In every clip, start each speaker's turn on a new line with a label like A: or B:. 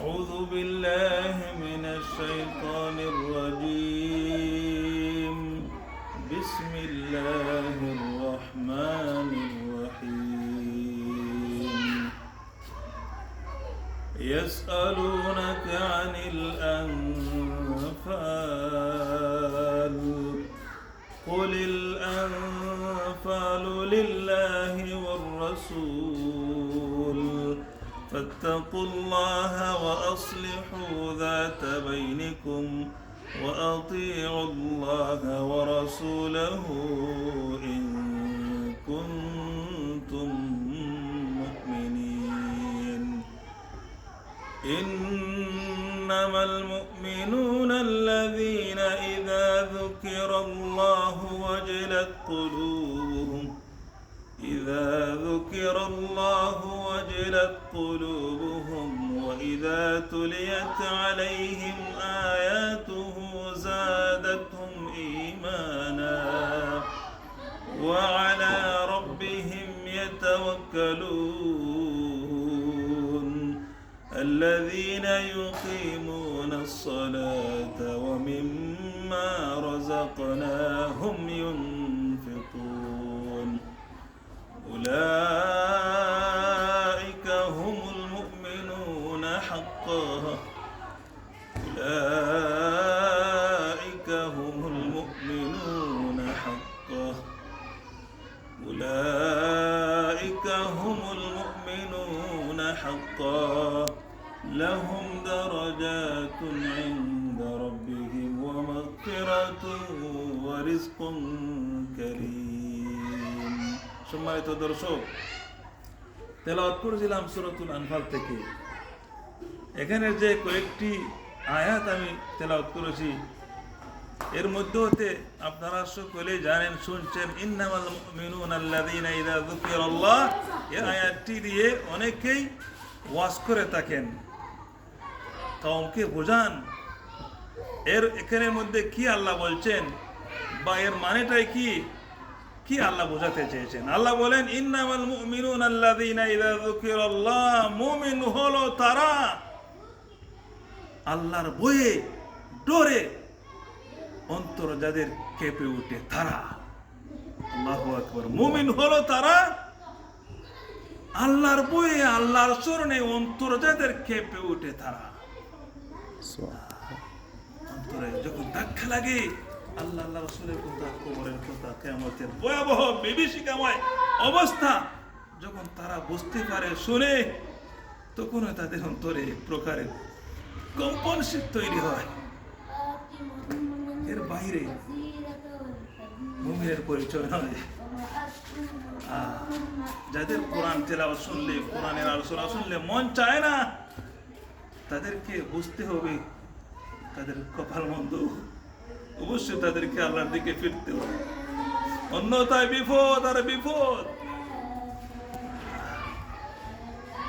A: أعوذ بالله من الشيطان الرجيم. بسم الله الرحمن الرحيم. يسألونك عن الأنفال قل الأنفال لله والرسول فاتقوا الله وأصلحوا ذات بينكم وأطيعوا الله ورسوله إن كنتم مؤمنين. إنما المؤمنون الذين إذا ذكر الله وجلت قلوبهم وإذا تليت عليهم آياته زادتهم إيمانا وعلى ربهم يتوكلون. الذين يقيمون الصلاة ومما رزقناهم ينفقون. أولئك هم المؤمنون حقا. لهم درجات عند ربهم ومغفرة ورزق كريم. সম্মানিত দর্শক, তেলাওয়াত করেছিলাম সূরাতুল আনফাল থেকে। এখানে যে কয়েকটি আয়াত আমি তেলাওয়াত করেছি, এর মধ্যে হতে আপনারা সকলেই জানেন, শুনছেন, ইন্নামাল মুমিনুনা আল্লাযীনা ইযা যুকিরাল্লাহ। এই আয়াতটি দিয়ে অনেকেই ওয়াজ করে থাকেন, কওমকে বোঝান এর এখানের মধ্যে কি আল্লাহ বলছেন বা এর মানেটাই কি আল্লাহ বোঝাতে চেয়েছেন। আল্লাহ বলেন, ইন্নামাল মুমিনুনা আল্লাযীনা ইযা যুকিরাল্লাহ। মুমিন হলো তারা আল্লাহর ভয়ে ডরে অন্তর যাদের কেঁপে ওঠে তারা। আল্লাহু আকবার। মুমিন হলো তারা আল্লাহর ভয়ে আল্লাহর শরণে অন্তর যাদের কেঁপে ওঠে তারা। অন্তরে যখন ধাক্কা লাগে আল্লাহ আল্লাহ রাসূলের কথা, কবরের কথা, কিয়ামতের ভয়াবহ বিভীষিকাময় অবস্থা যখন তারা বুঝতে পারে, শুনে, তখন তাদের অন্তরে প্রকারের কম্পনশীল তৈরি হয়। এর বাইরে মুমিনের পরিচয় নয়। যাদের কোরআন তেলাওয়াত শুনলে, কোরআনের আলোচনা শুনলে মন চায় না, তাদেরকে বুঝতে হবে তাদের কপাল মন্দ। অবশ্যই তাদেরকে আল্লাহর দিকে ফিরতে হবে, অন্যথায় বিপদ আর বিপদ।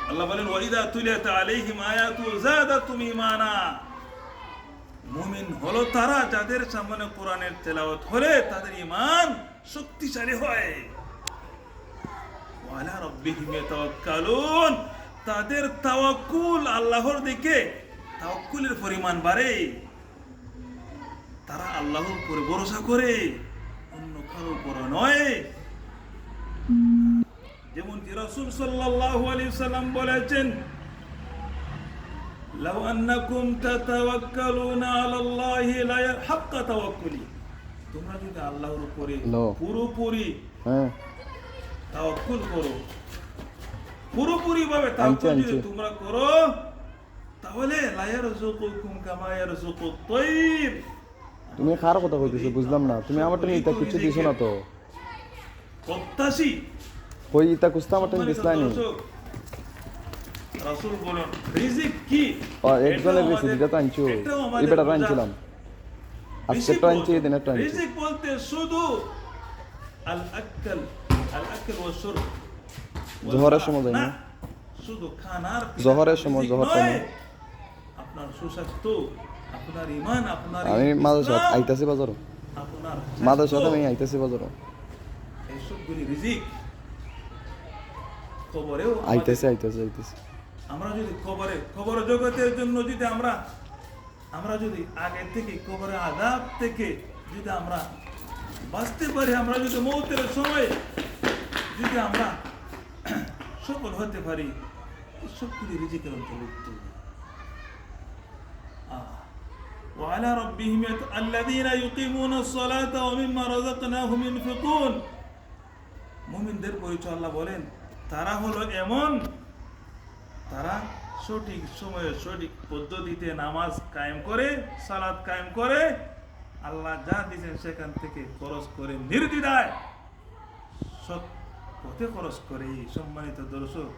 A: আল্লাহ বলেন, ওয়াইদা তুলিয়াত আলাইহিম আয়াতু যাদাতুহুম ঈমানা। মুমিন হলো তারা যাদের সামনে কোরআনের তেলাওয়াত হলে তাদের ঈমান শক্তিশালী হয়। ওয়া আলা রাব্বিহিম ইয়াতাওয়াক্কালুন। তাদের তাওয়াক্কুল আল্লাহর দিকে, তাওয়াক্কুলের পরিমাণ বাড়ে। তারা আল্লাহর উপরে ভরসা করে, অন্য কারোর উপর নয়। যেমন কি রাসূল সাল্লাল্লাহু আলাইহি ওয়াসাল্লাম বলেছেন, লাউ আন্নাকুম তাতাওয়াক্কালুনা আলাল্লাহি লা হাক্কা তাওয়াক্কুলি। তোমরা যদি আল্লাহর উপরে পুরোপুরি তাওয়াক্কুল করো, পুরোপুরি ভাবে তাওয়াক্কুল যদি তোমরা করো, তাহলে লা ইয়ারযুকুকুম কামা ইয়ারযুকুত তায়র।
B: তুমি কার কথা কইতেছো বুঝলাম না। তুমি আমারটা নিতে কিছু দিছো না তো।
A: প্রত্যাশী
B: কই ইতা কুস্তা আমারটা দিছলাই নি।
A: রাসূল বলেন, রিজিক কি?
B: একজনের রিজিক যেটা আনছো, এই বেটা আনছিলাম। আজকে তো আনছি, এই দিনে তো আনছি।
A: রিজিক বলতে শুধু আল আকল ওয়া শুরব।
B: জোহরের সময় যাই না,
A: শুধু খানার
B: জোহরের সময়, জোহর টাইমে
A: আপনার সুস্বাস্থ্য, আপনার ঈমান, আপনার
B: আমি মাদ্রাসা আইতাছি বাজার,
A: আপনার
B: মাদ্রাসা আমি আইতাছি বাজার।
A: এইসবগুলি রিজিক। কবরেও
B: আইতেছে
A: আমরা যদি খবর জগতের জন্য যদি আমরা যদি আগে থেকে কবরে আযাব থেকে যদি আমরা বাঁচতে পারি, আমরা যদি মৌতের সময় যদি আমরা সফল হতে পারি, সবগুলি রিজিকের অন্তর্ভুক্ত। وعلى ربهم الذين يقيمون الصلاة ومما رزقناهم ينفقون। মুমিনদের পরিচয় আল্লাহ বলেন, তারা হলো এমন, তারা সঠিক সময়ে সঠিক পদ্ধতিতে নামাজ কায়েম করে, সালাত কায়েম করে, আল্লাহ যা দিয়েছেন সেখান থেকে খরচ করে নির্দ্বিধায় সৎ পথে খরচ করে। সম্মানিত দর্শক,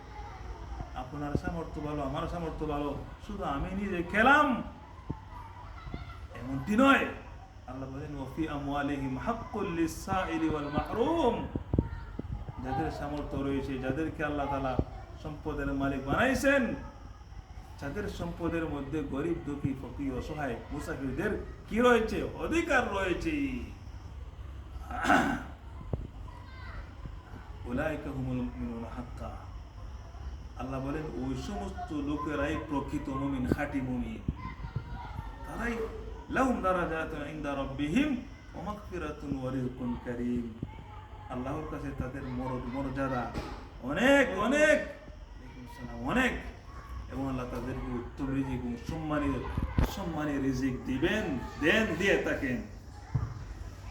A: আপনার সামর্থ্য ভালো, আমার সামর্থ্য ভালো, শুধু আমি নিজে খেলাম এমনটি নয়। আল্লাহ বলেন, ওয়াফি আমওয়ালিহিম হাক্কুল লিস-সাইলি ওয়াল মাহরুম। যাদের সামর্থ্য রয়েছে, যাদেরকে আল্লাহ তাআলা সম্পদের মালিক বানাইছেন, যাদের সম্পদের মধ্যে গরিব, দুঃখী, ফকির, অসহায়, মুসাফিরদের কি রয়েছে? অধিকার রয়েছে। উলাইকা হুমুল মুমিনুনা হাক্কা। আল্লাহ বলেন, ওই সমস্ত লোকেরাই প্রকৃত মুমিন, খাঁটি মুমিন। তারাই লাহুম দারাজাতুন ইনদা রাব্বিহিম ওয়া মাগফিরাতুন ওয়া রিজকুন কারীম। আল্লাহর কাছে তাদের মর্যাদা অনেক অনেক অনেক, এবং আল্লাহ তাদেরকে উত্তম রিজিক এবং সম্মানী রিজিক দিয়ে থাকেন।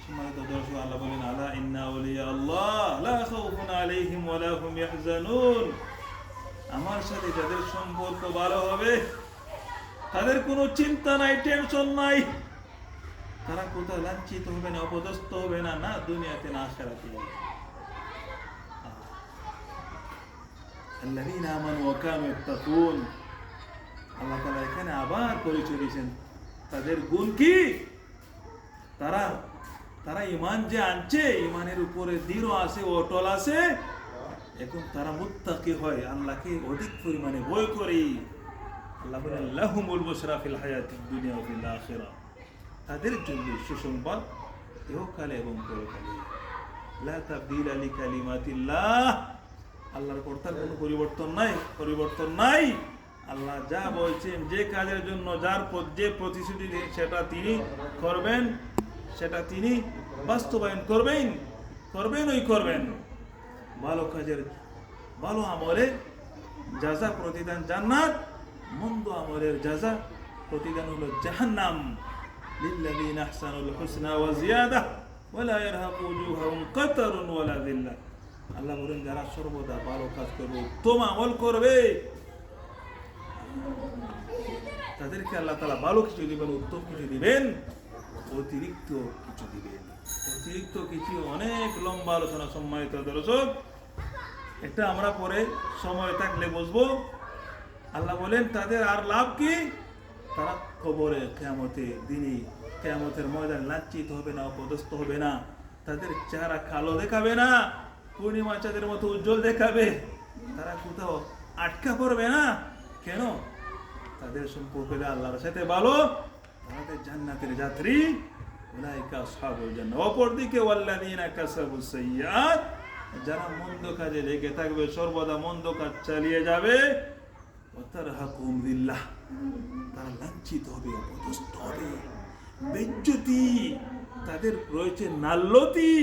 A: সম্মানিত দর্শক, আল্লাহ বলেন, আলা ইন্না আউলিয়া আল্লাহ লা খাউফুন আলাইহিম ওয়া লা হুম ইয়াহজানুন। আমার সাথে যাদের সম্পর্ক ভালো হবে, তাদের কোনো চিন্তা নাই, টেনশন নাই, তারা কোথাও লাঞ্ছিত হবে না, অপদস্থ হবে না, না দুনিয়াতে না আখিরাতে। আল্লাযীনা আমানু ওয়া কানু ইয়াত্তাকুন। আল্লাহ তাআলা এখানে আবার পরিচয় দিয়েছেন তাদের গুণ কি। তারা ঈমান যে আনছে, ঈমানের উপরে দৃঢ় আছে, অটল আছে, এখন তারা মুত্তাকি হয়, আল্লাহকে অধিক পরিমাণে ভয় করে। আল্লাহ বলেন, লাহুমুল বুশরা ফিল হায়াতিদ দুনিয়া ওয়া ফিল আখিরাহ। তাদের জন্য সুসংবাদ ইহকালে এবং পরকালে। লা তাবদীলা লিকালিমাতিল্লাহ। আল্লাহর কর্তার কোনো পরিবর্তন নাই। আল্লাহ যা বলছেন, যে কাজের জন্য যে প্রতিশ্রুতি সেটা তিনি করবেন, সেটা তিনি বাস্তবায়ন করবেন। ভালো কাজের, ভালো আমলের জাযা প্রতিদান জান্নাত, মন্দ আমলের জাযা প্রতিদান হলো জাহান্নাম। লিল্লাযীনা আহসানুল হুসনা ওয়া জিয়াদা ওয়া লা ইয়ারহাকু ওজুহাহুম কাতারুন ওয়া লা যিল্লাহ। আল্লাহ বলেন, যারা সর্বদা ভালো কাজ করবে, উত্তম আমল করবে, তাদেরকে আল্লাহ তাআলা ভালো কিছু দিবেন, উত্তম কিছু দিবেন, অতিরিক্ত কিছু দিবেন। অতিরিক্ত কিছু অনেক লম্বা আলোচনা। সম্মানিত দর্শক, এটা আমরা পরে সময় থাকলে বুঝবো। আল্লাহ বলেন, তাদের আর লাভ কি? তারা কবরে, কিয়ামতের ময়দানে লাঞ্ছিত হবে না, অপদস্থ হবে না, তাদের চেহারা কালো দেখাবে না, পূর্ণিমা চাঁদের মতো উজ্জ্বল দেখাবে, তারা কোথাও আটকা পড়বে না। কেন? তাদের সম্পর্ক আল্লাহর সাথে ভালো, তাদের জান্নাতের যাত্রী। উলাইকা আসহাবুল জান্নাহ। অপরদিকে ওয়াল্লাযীনা কাসাবুস সাইয়্যাত, যারা মন্দ কাজে লেগে থাকবে, সর্বদা মন্দ কাজ চালিয়ে যাবে, ওয়াতারহাকুহুম যিল্লাহ, তারা লাঞ্ছিত হবে, অপদস্থ হবে, বেজ্জতি, তাদের রয়েছে নাল্লতি।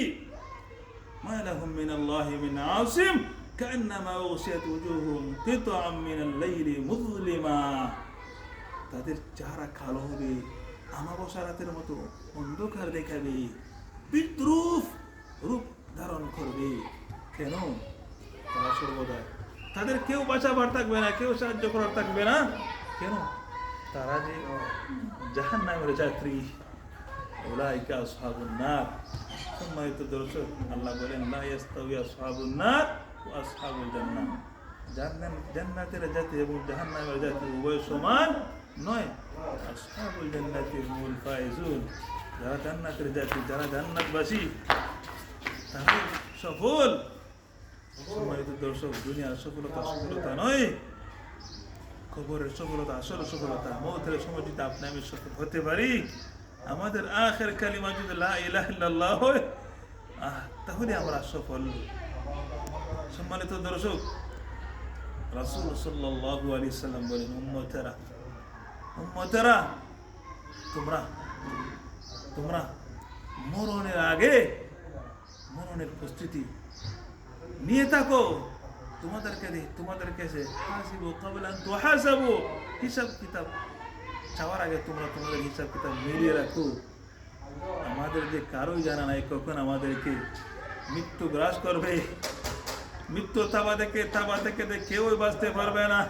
A: মা লাহুম মিনাল্লাহি মিন আসিম কান্নামা উগশিয়াত উজুহুম কিতআম মিনাল লাইলি মুযলিমা। তাদের চেহারা কালো হবে, আমাবস্যা রাতের মতো অন্ধকার দেখাবে, বিদ্রুপ রূপ ধারণ করবে। কেন? তারা সর্বদা, তাদের কেউ বাঁচাবার থাকবে না, কেউ সাহায্য করার থাকবে না। কেন? তারা যে জাহান্নামের যাত্রী। উলাইকা আসহাবুন নার। সম্মানিত দর্শক, আল্লাহ বলেন, লা ইয়াস্তাউই আসহাবুন নার ওয়া আসহাবুল জান্নাহ। জান্নাতের যাত্রী এবং জাহান্নামের যাত্রী উভয় সমান নয়। আসহাবুল জান্নাতি হুমুল ফায়েজুন। যারা জান্নাতের যাত্রী, যারা জান্নাতবাসী, তারা সফল। সম্মানিত দর্শক, দুনিয়ার সফলতা নয়, কবরের সফলতা আসল সফলতা। মৌতের সময় যদি আপনি আমি সফল হতে পারি, আমাদের আখের কালিমা যদি লা ইলাহা ইল্লাল্লাহ হয়, তাহলে আমরা সফল। সম্মানিত দর্শক, রাসূল সাল্লাল্লাহু আলাইহি সাল্লাম বলেন, উম্মতেরা উম্মতেরা তোমরা তোমরা মরণের আগে মরণের প্রস্তুতি নিয়ে থাকো। তোমাদের কাছে হাসিবু ক্বাবলা আন তুহাসাবু, হিসাব কিতাব চাওয়ার আগে তোমরা তোমাদের হিসাব কিতাব মিলিয়ে রাখো। আমাদের যে কারোই জানা নাই কখন আমাদেরকে মৃত্যু গ্রাস করবে। মৃত্যু থাবা থেকে কেউই বাঁচতে পারবে না।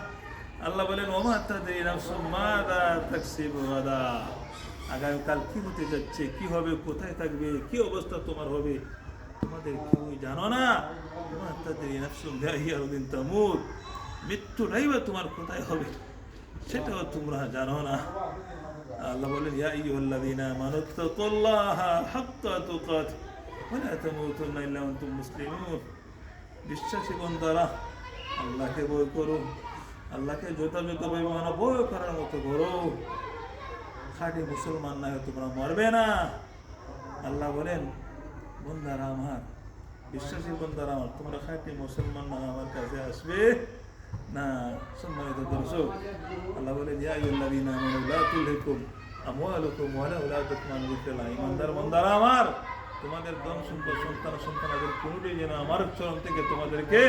A: আল্লাহ বলেন, ওমা তাদরি নাফসুম মাযা তাকসিবু গাদা, আগামীকাল কি হতে যাচ্ছে, কি হবে, কোথায় থাকবে, কি অবস্থা তোমার হবে, তোমাদের কেউই জানো না। ওমা তাদরি নাফসুম বিআইয়ি আরদিন তামুত, মৃত্যুটাই বা তোমার কোথায় হবে সেটাও তোমরা জানো না। আল্লাহ বলেন, ইয়া আইয়ুহাল্লাযীনা আমানু তাকুল্লাহা হাক্কা তুকাতিহি ওয়া লা তামুতুন্না ইল্লা ওয়া আনতুম মুসলিমুন। বিশ্বাসী বান্দারা আল্লাহকে ভয় করো, আল্লাহকে যথাযথভাবে মানো, ভয় করার মতো করো। খাঁটি মুসলমান না হয়ে তোমরা মরবে না। আল্লাহ বলেন, বন্দারা আমার, বিশ্বাসী বন্দারা আমার, তোমরা খাঁটি মুসলমান না আমার কাছে আসবে না। সম্মানিত দর্শক, আল্লাহ বলেন, ইয়া আইয়ুহাল্লাযীনা আমানু লা তুলহিকুম আমওয়ালুকুম ওয়ালা আওলাদুকুম আন যিকরিল্লাহ। ঈমানদার বান্দারা আমার, তোমাদের ধন সম্পদ সন্তানাদের কোনোটাই যেন আমার চরণ থেকে তোমাদেরকে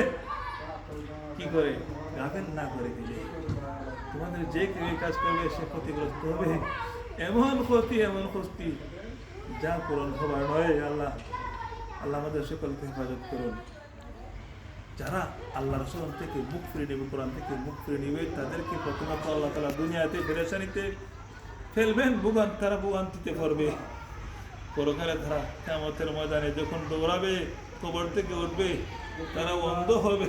A: কি করে গাফেল না করে দিলে। তোমাদের যে কেউ এই কাজ করবে সে ক্ষতিগ্রস্ত হবে। এমন ক্ষতি যা পূরণ হবার নয়। আল্লাহ আমাদের সকলকে হেফাজত করুন। যারা আল্লাহর শরণ থেকে মুখ ফিরে নেবে, কোরআন থেকে মুখ ফিরে নেবে, তাদেরকে প্রথমত আল্লাহ তাআলা দুনিয়াতে পেরেশানিতে ফেলবেন, তারা ভোগান্তিতে পড়বে। পরকালে তারা কিয়ামতের ময়দানে যখন দৌড়াবে, কবর থেকে উঠবে, তারা অন্ধ হবে।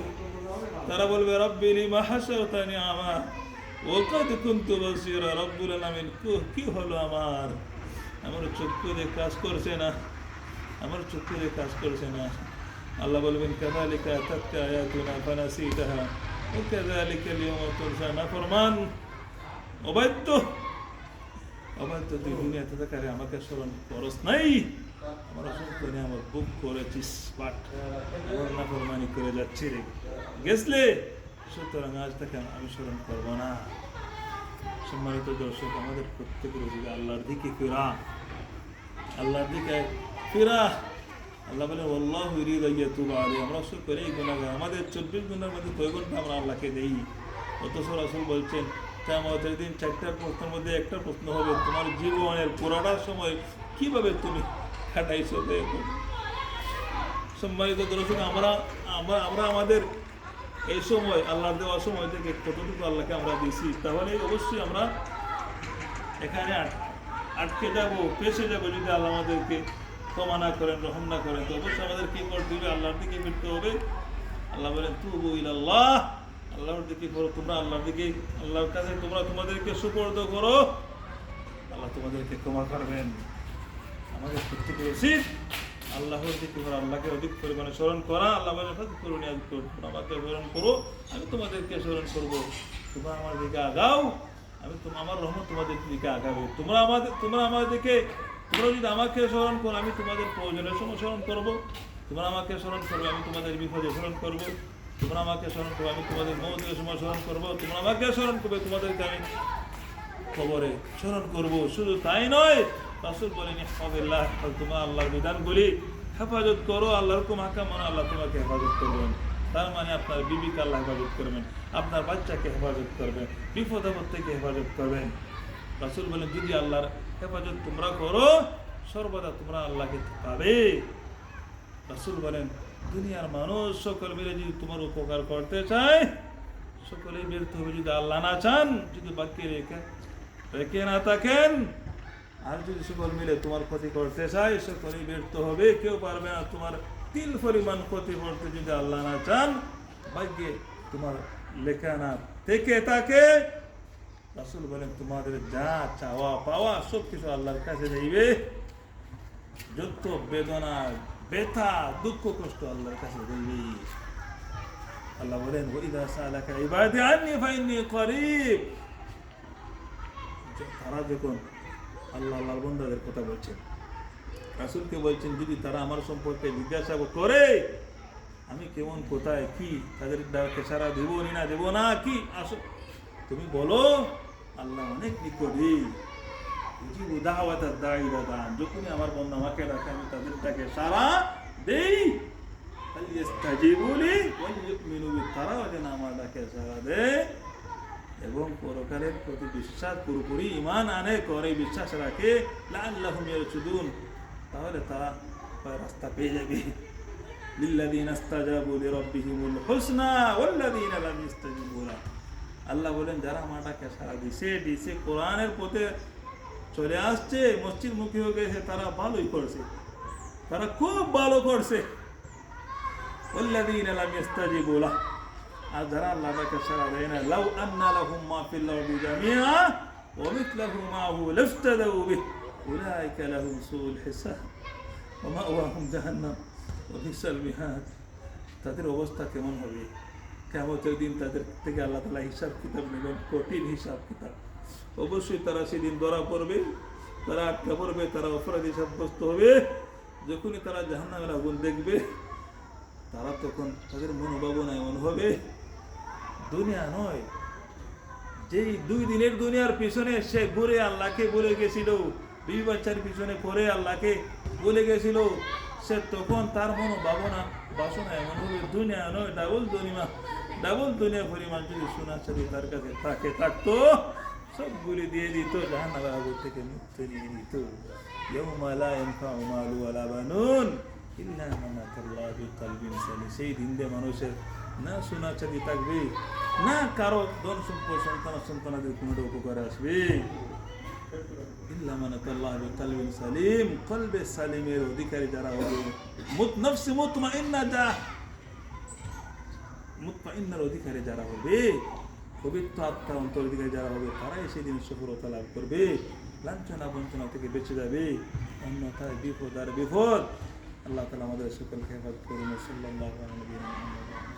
A: তারা বলবে, রব্বি লিমা হাশারতানি আমা ওয়া কাদ কুনতু বাসীরা। রব্বুল আলামিন, কি হলো আমার চক্ষু দিয়ে কাজ করছে না, আমার চক্ষু দিয়ে কাজ করছে না। আল্লাহ বলবেন, কাযালিকা আতাতকা আয়াতুনা ফানাসিতাহা ওয়া কাযালিকা আল-ইয়াওমা তুনসা। নাফরমান, অবাধ্য তুই দুনিয়াতে থাকারে আমাকে স্মরণ করস নাই, আমার অসন্তনে আমার বুক করেছিস বাট আমার নাফরমানি করে যাচ্ছি রে গেছলে, সুতরাং আজ থেকে আমি স্মরণ করব না। সম্মানিত দর্শক, আমাদের প্রত্যেকের উচিত আল্লাহর দিকে ফিরা। আল্লাহ বলে, আল্লাহু ইউরিদু আন ইয়াতুবা আলাইহিম। আমরা সকলেই গুনাহগার। আমাদের 24 ঘন্টার মধ্যে কয় ঘন্টা আমরা আল্লাহকে দেই? অথচ রাসূল বলছেন, কিয়ামতের দিন 4টা প্রশ্নের মধ্যে একটা প্রশ্ন হবে, তোমার জীবনের পুরোটা সময় কিভাবে তুমি কাটাইছো। সম্মানিত দর্শক, আমরা আমাদের এই সময় আল্লাহর দেওয়া সময় থেকে কতটুকু আল্লাহকে আমরা দিয়েছি, তাহলে অবশ্যই আমরা এখানে আটকে যাব, পেছে যাব। যদি আল্লাহ আমাদেরকে ক্ষমা না করেন, রহম না করেন, তো অবশ্যই আমাদের কি করতে হবে? আল্লাহর দিকে ফিরতে হবে। আল্লাহ বলেন, তুবু ইলাল্লাহ, আল্লাহর দিকে করো, তোমরা আল্লাহর দিকে, আল্লাহর কাছে তোমরা তোমাদেরকে সুপর্দ করো, আল্লাহ তোমাদেরকে ক্ষমা করবেন। আমাদের প্রত্যেকের উচিত আল্লাহর দিকে করা, আল্লাহকে অধিক পরিমাণে স্মরণ করা। আল্লাহ বলেন, করুন আমাকে স্মরণ করো, আমি তোমাদেরকে স্মরণ করবো। তোমরা আমার দিকে আগাও, আমার রহমত তোমাদের দিকে আগাবে। তোমরা যদি আমাকে স্মরণ করো, আমি তোমাদের প্রয়োজনের সময় স্মরণ করবো। তোমরা আমাকে স্মরণ করবে, আমি তোমাদের বিপদে স্মরণ করবো। তোমরা আমাকে স্মরণ করবে, আমি তোমাদের মৌতের সময় স্মরণ করবো। তোমরা আমাকে স্মরণ করবে, তোমাদেরকে আমি খবরে স্মরণ করবো। শুধু তাই নয়, রাসূল বলেন, ইহফাযিল্লাহ, তোমরা আল্লাহর বিধানগুলি হেফাজত করো, আল্লাহর হুকুম হাকাম মানো, আল্লাহ তোমাকে হেফাজত করবেন। তার মানে আপনার বিবিকে আল্লাহ হেফাজত করবেন, আপনার বাচ্চাকে হেফাজত করবেন, বিপদ আপদ থেকে হেফাজত করবেন। রাসূল বলেন, যদি আল্লাহর হেফাজত তোমরা করো, সর্বদা তোমরা আল্লাহকে পাবে। রাসূল বলেন, দুনিয়ার মানুষ সকল মিলে যদি তোমার উপকার করতে চায়, সকলেই ব্যর্থ হবে যদি আল্লাহ না চান, যদি বাক্যে রেখে না থাকেন। আর যদি সকল মিলে তোমার ক্ষতি করতে চায়, সকলেই ব্যর্থ হবে, কেউ পারবে না তোমার তিল পরিমাণ ক্ষতি করতে যদি আল্লাহ না চান, ভাগ্যে তোমার লেখা না থেকে থাকে। রাসূল বলেন, তোমাদের যা চাওয়া পাওয়া সব কিছু আল্লাহর কাছে যাইবে। যত বেদনা, ব্যথা, দুঃখ, কষ্ট আল্লাহর কাছে যাইবে। আল্লাহ বলেন, ওয়াইদা সালাকা ইবাদি আন্নী ফাইন্নী করিব। তারা যখন আল্লাহর বান্দাদের কথা বলছেন, রাসূলকে বলছেন, যদি তারা আমার সম্পর্কে জিজ্ঞাসা করে, আমি কেমন, কোথায়, কি, তাদের ডাকে সারা দেবো না দেবো না, কি আসো তুমি বলো। আল্লাহ অনেক নিকটে, উজিবু দাওয়াতাদ দাঈ ইলা দাআন, যখনই আমার বন্ধু আমাকে ডাকে আমি তাদের ডাকে সারা দেই। ফালইস্তাজিবু লি ওয়ালিউমিনু বি, তারাও যেন আমার ডাকে সারা দেয় এবং পরকালের প্রতি বিশ্বাস পুরোপুরি ঈমান আনে, করে বিশ্বাস রাখে। লাআল্লাহুম ইয়ারশুদুন, তাহলে তারা রাস্তা পেয়ে যাবে। লিল্লাযীনা ইসতাজাবু লিরাব্বিহিমুল হুসনা ওয়াল্লাযীনা লাম ইসতাজিবু লাহু, আল্লাহ বলেন যারা আমার ডাকে সারা দিছে কোরআনের পথে চলে আসছে, মসজিদ মুখী হয়ে গেছে, তারা ভালোই করছে, তারা খুব ভালো করছে। ওয়াল্লাযীনা লাম ইসতাজিবু লাহু, আর যারা আল্লাহ ডাকে সারা দেয় না, লাউ আন্না লাহুম মা ফিল আরদি জামিআ ওয়া মিথলুহু মাআহু লাফতাদাউ বিহি উলাইকা লাহুম সুউল হিসাব ওয়া মাওয়াহুম জাহান্নাম ওয়া বিসাল মিহাদ। তাদের অবস্থা কেমন হবে? কিয়ামতের দিন তাদের থেকে আল্লাহ তাআলা হিসাব কিতাব নেবেন, কঠিন হিসাব কিতাব। অবশ্যই তারা সেদিন ধরা পড়বে, তারা আটকা পড়বে, তারা অপরাধী সাব্যস্ত হবে। যখনই তারা জাহান্নামের আগুন দেখবে, তারা তখন তাদের মনোভাবনা এমন হবে, দুনিয়া নয়, যেই 2 দিনের দুনিয়ার পিছনে সে ঘুরে আল্লাহকে বলে গেছিল, 2 বাচ্চার পিছনে পরে আল্লাহকে বলে গেছিল, সে তখন তার মনোভাবনা বাসনা এমন হবে, দুনিয়া নয়, ডাবল দুনিয়া পরিমাণ যদি সোনা চাঁদি তার কাছে থাকতো, সবগুলি দিয়ে দিত, জাহান্নামের আগুন থেকে মুক্তি নিয়ে নিত। ইয়াউমা লা ইয়ানফাউ মালু ওয়ালা বানুন ইল্লা মান আতাল্লাহ বিকলবিন সালিম, সেই দিন দিয়ে মানুষের না সোনা চাঁদি থাকবে, না কারো ধন সম্পদ সন্তানাদের কোনোটা উপকার আসবে। ইল্লা মান আতাল্লাহ বিকলবিন সালিম, কলবে সালিমের অধিকারী যারা হবে, নফসে মুতমাইন্নার অধিকারী যারা হবে, পবিত্র আত্মার অন্তর অধিকারী যারা হবে, তারাই সেদিন সফলতা লাভ করবে, লাঞ্ছনা বঞ্চনা থেকে বেঁচে যাবে, অন্যথায় বিপদ আর বিপদ। আল্লাহ তাআলা আমাদের সকলকে হেফাজত করুন। সাল্লাল্লাহু আলাইহি ওয়া সাল্লাম।